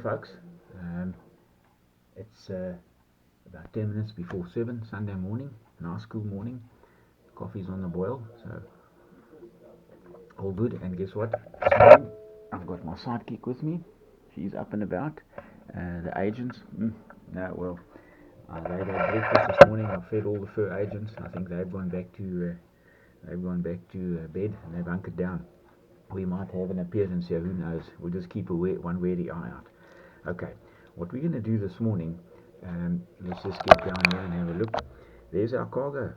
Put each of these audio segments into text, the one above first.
folks. It's about 10 minutes before 7, Sunday morning, nice cool morning. Coffee's on the boil, so all good. And guess what? This morning I've got my sidekick with me. She's up and about. The agents, they had breakfast this morning. I fed all the fur agents. I think they've gone back to bed and they've hunkered down. We might have an appearance here, who knows? We'll just keep one wary eye out. Okay, what we're going to do this morning, let's just get down here and have a look. There's our cargo,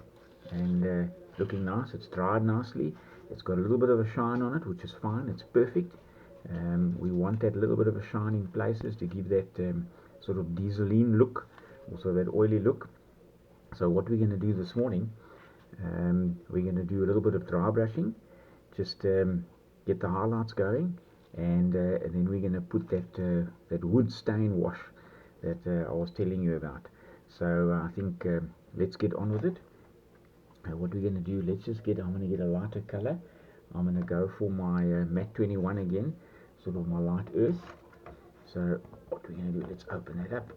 and looking nice. It's dried nicely. It's got a little bit of a shine on it, which is fine. It's perfect. We want that little bit of a shine in places to give that sort of dieseline look, also that oily look. So what we're going to do this morning, we're going to do a little bit of dry brushing, just get the highlights going, and then we're going to put that wood stain wash that I was telling you about. So I think let's get on with it. What we're going to do, I'm going to get a lighter color. I'm going to go for my matte 21 again, sort of my light earth. So what we're going to do, let's open that up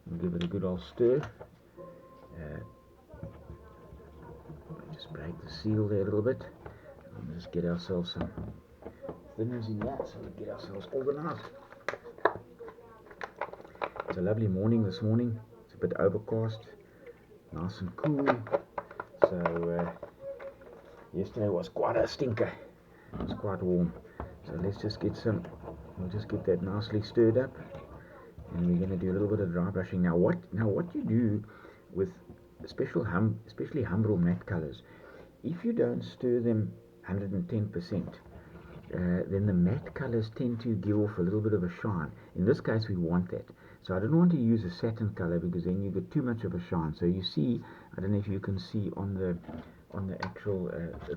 and give it a good old stir. Just break the seal there a little bit. And just get ourselves some thinners in that, so we get ourselves organized. It's a lovely morning this morning. It's a bit overcast, nice and cool. So yesterday was quite a stinker. It was quite warm. So we'll just get that nicely stirred up, and we're going to do a little bit of dry brushing. Now what you do with especially Humbrol matte colors, if you don't stir them 110%, then the matte colors tend to give off a little bit of a shine. In this case, we want that. So I don't want to use a satin color because then you get too much of a shine. So you see, I don't know if you can see on the actual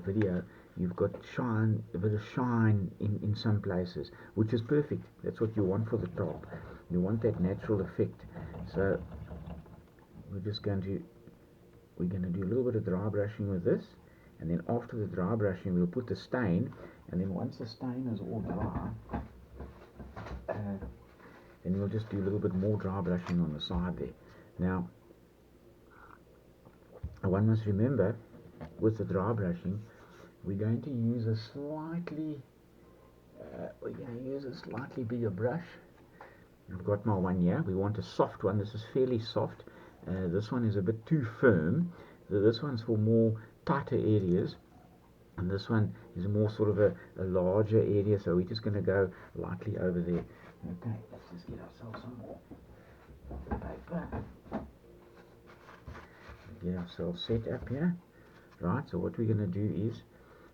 video, you've got a bit of shine in some places, which is perfect. That's what you want for the top. You want that natural effect. So we're going to do a little bit of dry brushing with this, and then after the dry brushing we'll put the stain, and then once the stain is all dry, then we'll just do a little bit more dry brushing on the side there. Now one must remember, with the dry brushing, we're going to use a slightly bigger brush. I've got my one here. We want a soft one. This is fairly soft. This one is a bit too firm. This one's for more tighter areas, and this one is more sort of a larger area, so we're just going to go lightly over there. Okay, let's just get ourselves some paper. Get ourselves set up here. Right, so what we're going to do is,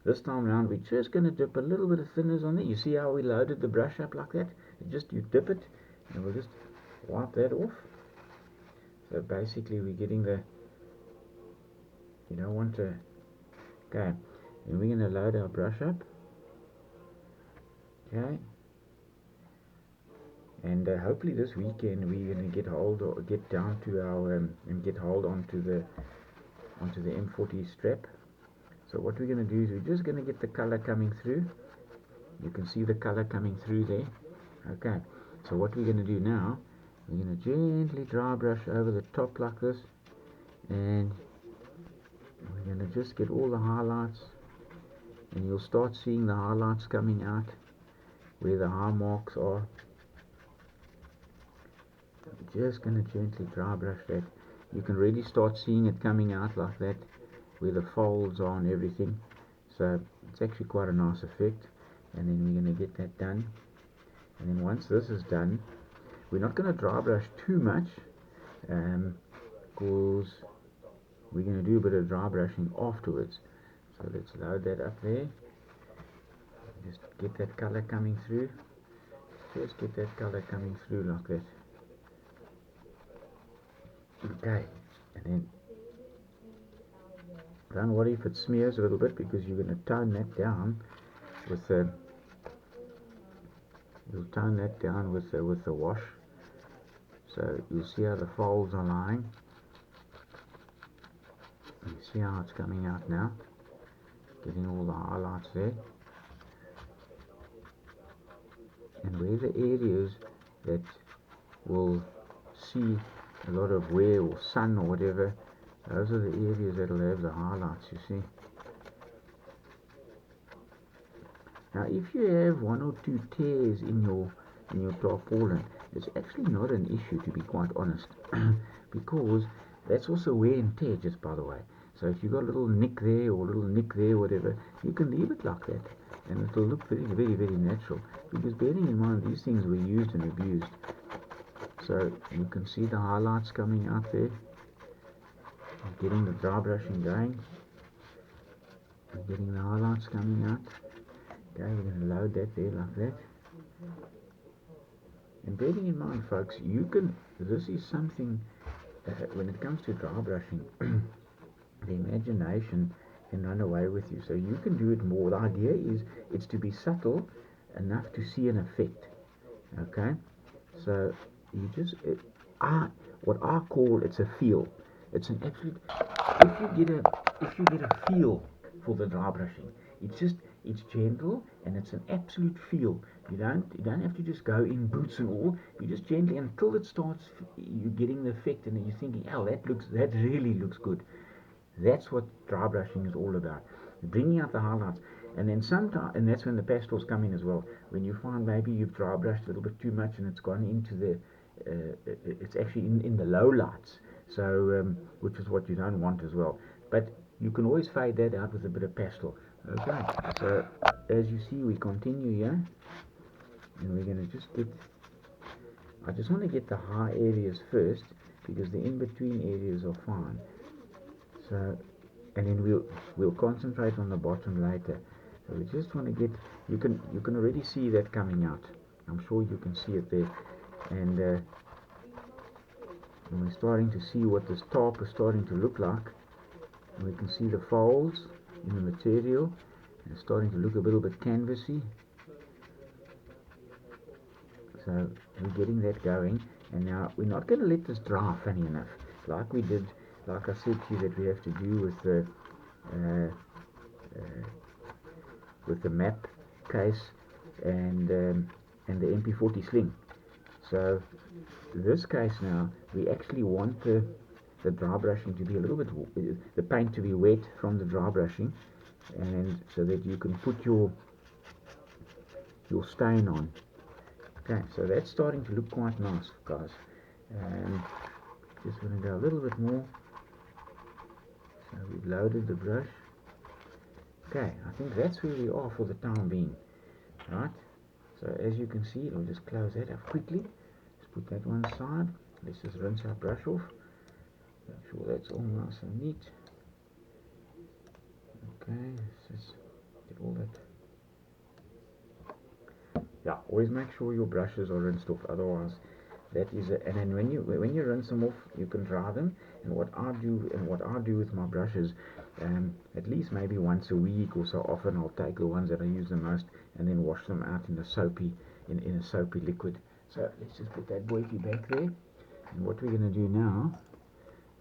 this time around, we're just going to dip a little bit of thinners on there. You see how we loaded the brush up like that? You dip it, and we'll just wipe that off. So basically we're getting you don't want to, okay, and we're going to load our brush up, okay, and hopefully this weekend we're going to get hold onto the M40 strap. So what we're going to do is we're just going to get the color coming through. You can see the color coming through there. Okay, so what we're going to do now, we're going to gently dry brush over the top like this, and we're going to just get all the highlights, and you'll start seeing the highlights coming out where the high marks are. We're just going to gently dry brush that. You can really start seeing it coming out like that, where the folds are and everything. So it's actually quite a nice effect. And then we're going to get that done, and then once this is done, we're not going to dry brush too much, because we're going to do a bit of dry brushing afterwards. So let's load that up there. Just get that color coming through. Just get that color coming through like that. Okay, and then don't worry if it smears a little bit, because you're going to tone that down with the wash. So you'll see how the folds are lying. You see how it's coming out now, getting all the highlights there. and where the areas that will see a lot of wear or sun or whatever, those are the areas that will have the highlights, you see. Now if you have one or two tears in your tarpaulin, it's actually not an issue, to be quite honest, because that's also wear and tear, just by the way. So if you've got a little nick there or a little nick there, whatever, you can leave it like that, and it'll look very, very, very natural, because bearing in mind these things were used and abused. So you can see the highlights coming out there. I'm getting the dry brushing going. I'm getting the highlights coming out. Okay, we're going to load that there like that. And bearing in mind, folks, this is something, when it comes to dry brushing, the imagination can run away with you. So you can do it more. The idea is it's to be subtle enough to see an effect. Okay? So you just, what I call, it's a feel. It's an absolute, if you get a feel for the dry brushing, it's gentle and it's an absolute feel. You don't have to just go in boots and all. You just gently until it starts. You're getting the effect, and then you're thinking, oh, that really looks good. That's what dry brushing is all about. Bringing out the highlights, and then sometimes, and that's when the pastels come in as well. When you find maybe you've dry brushed a little bit too much and it's gone into it's actually in the low lights. So which is what you don't want as well. But you can always fade that out with a bit of pastel. Okay, so as you see, we continue here, and we're going to just get, I just want to get the high areas first, because the in-between areas are fine. So, and then we'll concentrate on the bottom later. So we just want to get, you can already see that coming out. I'm sure you can see it there, and we're starting to see what this top is starting to look like. And we can see the folds in the material, and it's starting to look a little bit canvasy. So we're getting that going, and now we're not going to let this dry, funny enough, like we did, like I said to you that we have to do with the map case and the MP40 sling. So this case now, we actually want the dry brushing to be a little bit, the paint to be wet from the dry brushing, and so that you can put your stain on. Okay, so that's starting to look quite nice, guys. Just want to go a little bit more. So we've loaded the brush. Okay, I think that's where we are for the time being. Right, so as you can see, I'll just close that up quickly. Let's put that one aside. Let's just rinse our brush off. Make sure that's all nice and neat. Okay, let's just get all that. Yeah, always make sure your brushes are rinsed off, otherwise that is and then when you rinse them off, you can dry them. And what I do with my brushes, at least maybe once a week or so often, I'll take the ones that I use the most and then wash them out in a soapy liquid. So let's just put that boy back there, and what we're going to do now,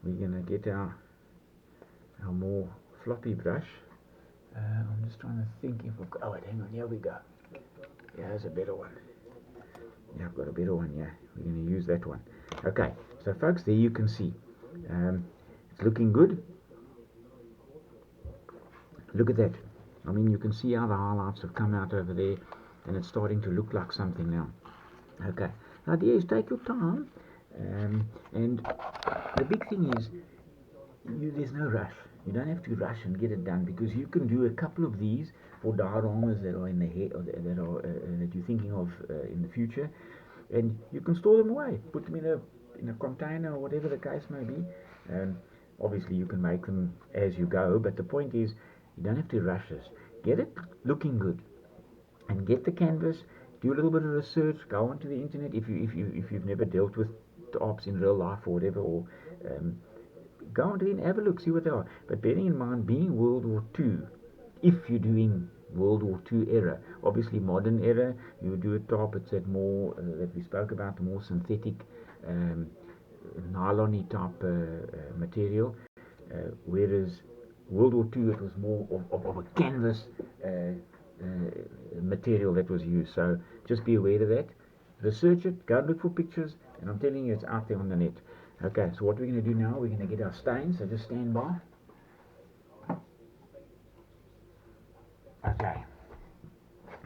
we're going to get our more floppy brush. I'm just trying to think if we've got, oh wait, hang on, here we go. Here's a better one. Yeah, I've got a better one. Yeah, we're going to use that one. Okay, so folks, there you can see, it's looking good. Look at that. I mean, you can see how the highlights have come out over there, and it's starting to look like something now. Okay, the idea is take your time, and the big thing is there's no rush. You don't have to rush and get it done, because you can do a couple of these for dioramas that are in the head, or that you're thinking of in the future, and you can store them away, put them in a container or whatever the case may be. Obviously you can make them as you go, but the point is you don't have to rush this. Get it looking good, and get the canvas. Do a little bit of research. Go onto the internet if you've never dealt with Tarps in real life or whatever, or go onto it and have a look, see what they are. But bearing in mind, being World War II, if you're doing World War II era, obviously modern era, you would do a top. It's that more that we spoke about, the more synthetic, nylon-y type material, whereas World War II, it was more of a canvas material that was used. So just be aware of that. Research it, go and look for pictures, and I'm telling you, it's out there on the net. Okay, so what we're going to do now, we're going to get our stains, so just stand by. Okay,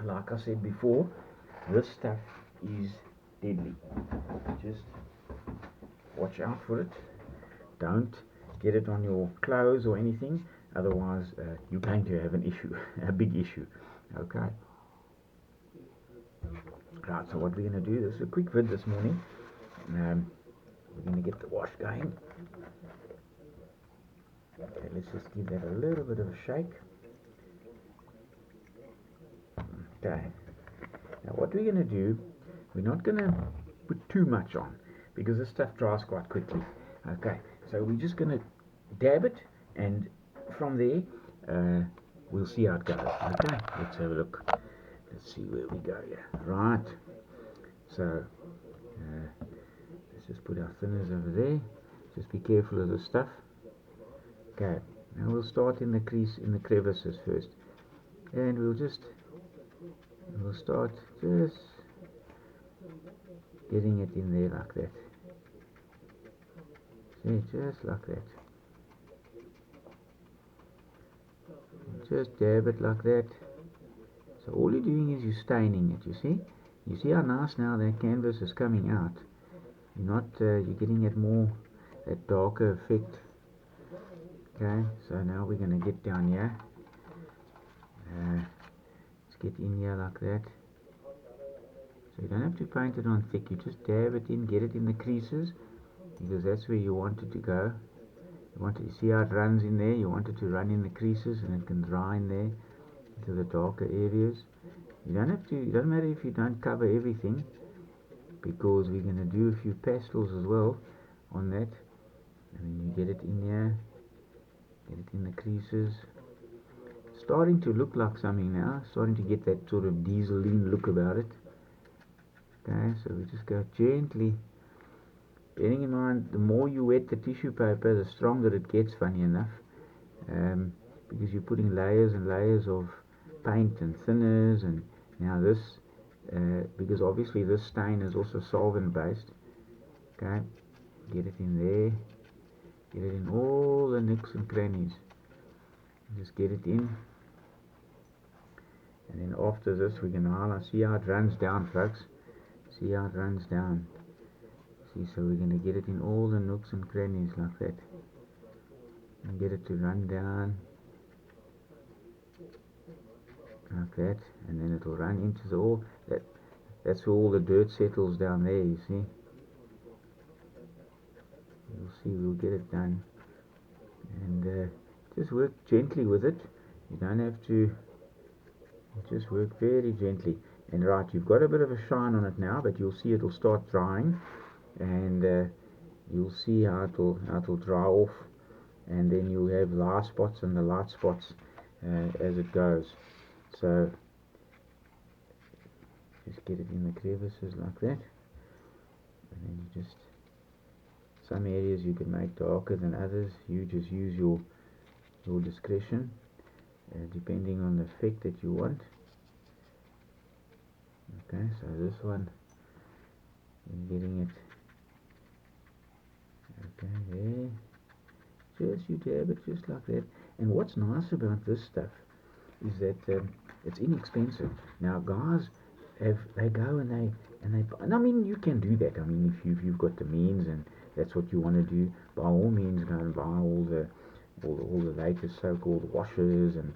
like I said before, this stuff is deadly. Just watch out for it. Don't get it on your clothes or anything, otherwise you're going to have an issue, a big issue. Okay. Right, so what we're going to do, this is a quick vid this morning. We're going to get the wash going. Okay, let's just give that a little bit of a shake. Okay. Now what we're going to do, we're not going to put too much on because this stuff dries quite quickly. Okay, so we're just going to dab it, and from there we'll see how it goes. Okay, let's have a look. Let's see where we go here. Right, so let's just put our thinners over there. Just be careful of the stuff. Okay, now we'll start in the crease, in the crevices first, and we'll start just getting it in there like that. See, just like that. Just dab it like that. So all you're doing is you're staining it, you see? You see how nice now that canvas is coming out? You're not, you're getting it more, that darker effect. Okay, so now we're going to get down here. Let's get in here like that. So you don't have to paint it on thick, you just dab it in, get it in the creases, because that's where you want it to go. You want to see how it runs in there, you want it to run in the creases, and it can dry in there into the darker areas. You don't have to, it doesn't matter if you don't cover everything, because we're going to do a few pastels as well on that. And then you get it in here, get it in the creases. Starting to look like something now, starting to get that sort of dieseline look about it. Okay, so we just go gently, bearing in mind the more you wet the tissue paper, the stronger it gets, funny enough, because you're putting layers and layers of paint and thinners, and now this, because obviously this stain is also solvent based. Okay, get it in there, get it in all the nooks and crannies, just get it in. And then after this we're going to highlight. See how it runs down, folks? See how it runs down? See, so we're going to get it in all the nooks and crannies like that, and get it to run down like that, and then it will run into the all that. That's where all the dirt settles down there. You see. You'll see. We'll get it done, and just work gently with it. You don't have to. Just work very gently. And right, you've got a bit of a shine on it now, but you'll see it'll start drying, and you'll see how it'll dry off, and then you'll have the high spots and the light spots as it goes. So just get it in the crevices like that, and then you just, some areas you can make darker than others. You just use your discretion, depending on the effect that you want. Okay, so this one, I'm getting it, okay, there, just you dab it just like that. And what's nice about this stuff is that it's inexpensive. Now guys they go and I mean, you can do that. I mean, if you've got the means and that's what you want to do, by all means go and buy all the latest so-called washers and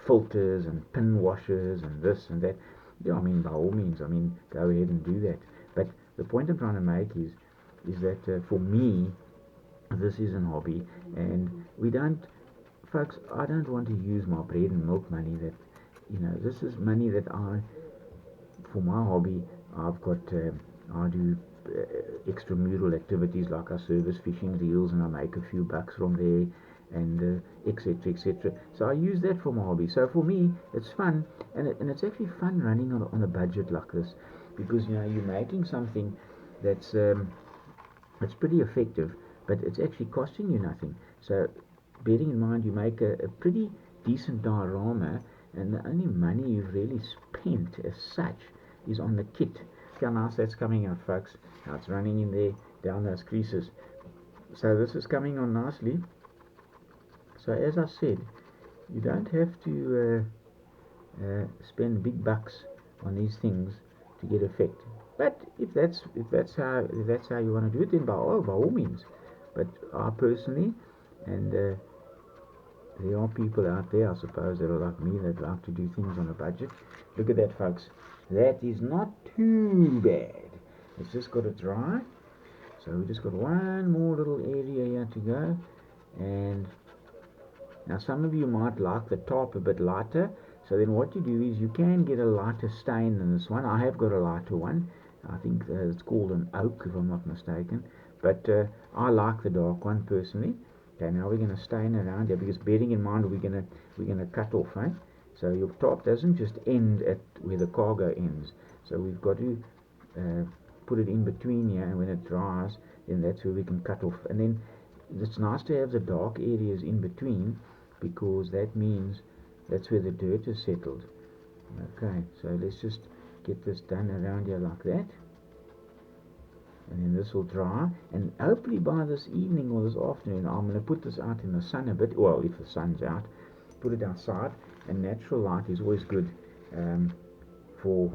filters and pin washers and this and that. Yeah, I mean, by all means, I mean, go ahead and do that. But the point I'm trying to make is that for me, this is a hobby, and we don't, folks, I don't want to use my bread and milk money that, this is money that for my hobby, I've got, I do extramural activities like I service fishing reels and I make a few bucks from there, and etc, etc. So I use that for my hobby. So for me it's fun, and it's actually fun running on a budget like this, because you're making something that's pretty effective, but it's actually costing you nothing. So bearing in mind you make a pretty decent diorama, and the only money you've really spent as such is on the kit. See how nice that's coming out, folks. Now it's running in there down those creases. So this is coming on nicely. So as I said, you don't have to spend big bucks on these things to get effect. But if that's how you want to do it, then by all means. But I personally, and there are people out there, I suppose, that are like me, that like to do things on a budget. Look at that, folks. That is not too bad. It's just got to dry. So we just got one more little area here to go. And now some of you might like the top a bit lighter. So then what you do is you can get a lighter stain than this one. I have got a lighter one. I think it's called an oak, if I'm not mistaken. But I like the dark one personally. Okay, now we're going to stain around here, because bearing in mind we're going to cut off, eh? So your top doesn't just end at where the cargo ends. So we've got to put it in between here, and when it dries, then that's where we can cut off. And then it's nice to have the dark areas in between, because that means that's where the dirt is settled. Okay, so let's just get this done around here like that. And then this will dry, and hopefully by this evening or this afternoon I'm going to put this out in the sun a bit. Well, if the sun's out, put it outside, and natural light is always good for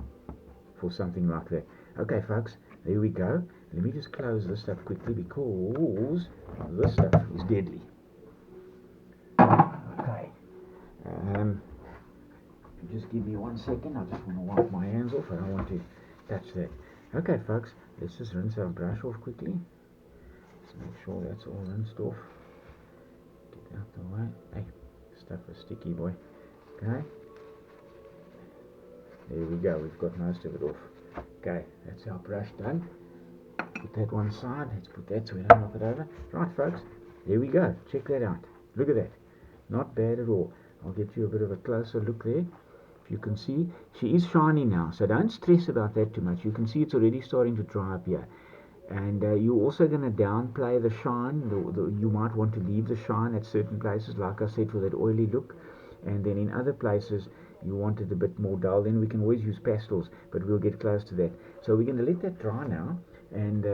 something like that. Okay, folks, there we go. Let me just close this up quickly, because this stuff is deadly. Okay, just give me 1 second. I just want to wipe my hands off. I don't want to touch that. Okay, folks, let's just rinse our brush off quickly. Let's make sure that's all rinsed off. Get out the way. Hey, stuff is sticky, boy. Okay, there we go. We've got most of it off. Okay, that's our brush done. Put that one side. Let's put that so we don't knock it over. Right, folks, there we go. Check that out. Look at that. Not bad at all. I'll get you a bit of a closer look there. If you can see, she is shiny now, so don't stress about that too much. You can see it's already starting to dry up here. And you're also going to downplay the shine. You might want to leave the shine at certain places, like I said, for that oily look. And then in other places, you want it a bit more dull. Then we can always use pastels, but we'll get close to that. So we're going to let that dry now. And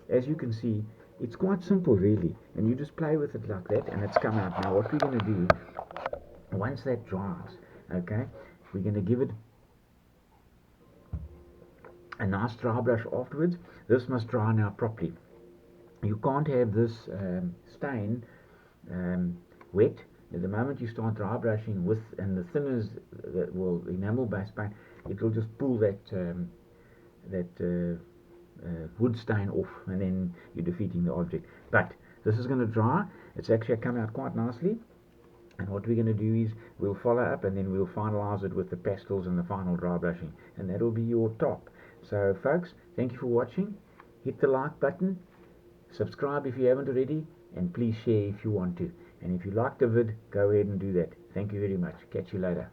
as you can see, it's quite simple, really. And you just play with it like that, and it's come out. Now what we're going to do, once that dries, okay, we're going to give it a nice dry brush afterwards. This must dry now properly. You can't have this stain wet. At the moment you start dry brushing with, and the thinners, enamel based paint, it will just pull that wood stain off, and then you're defeating the object. But this is going to dry. It's actually come out quite nicely. And what we're going to do is we'll follow up, and then we'll finalize it with the pastels and the final dry brushing, and that will be your top. So folks, thank you for watching. Hit the like button, subscribe if you haven't already, and please share if you want to. And if you like the vid, go ahead and do that. Thank you very much. Catch you later.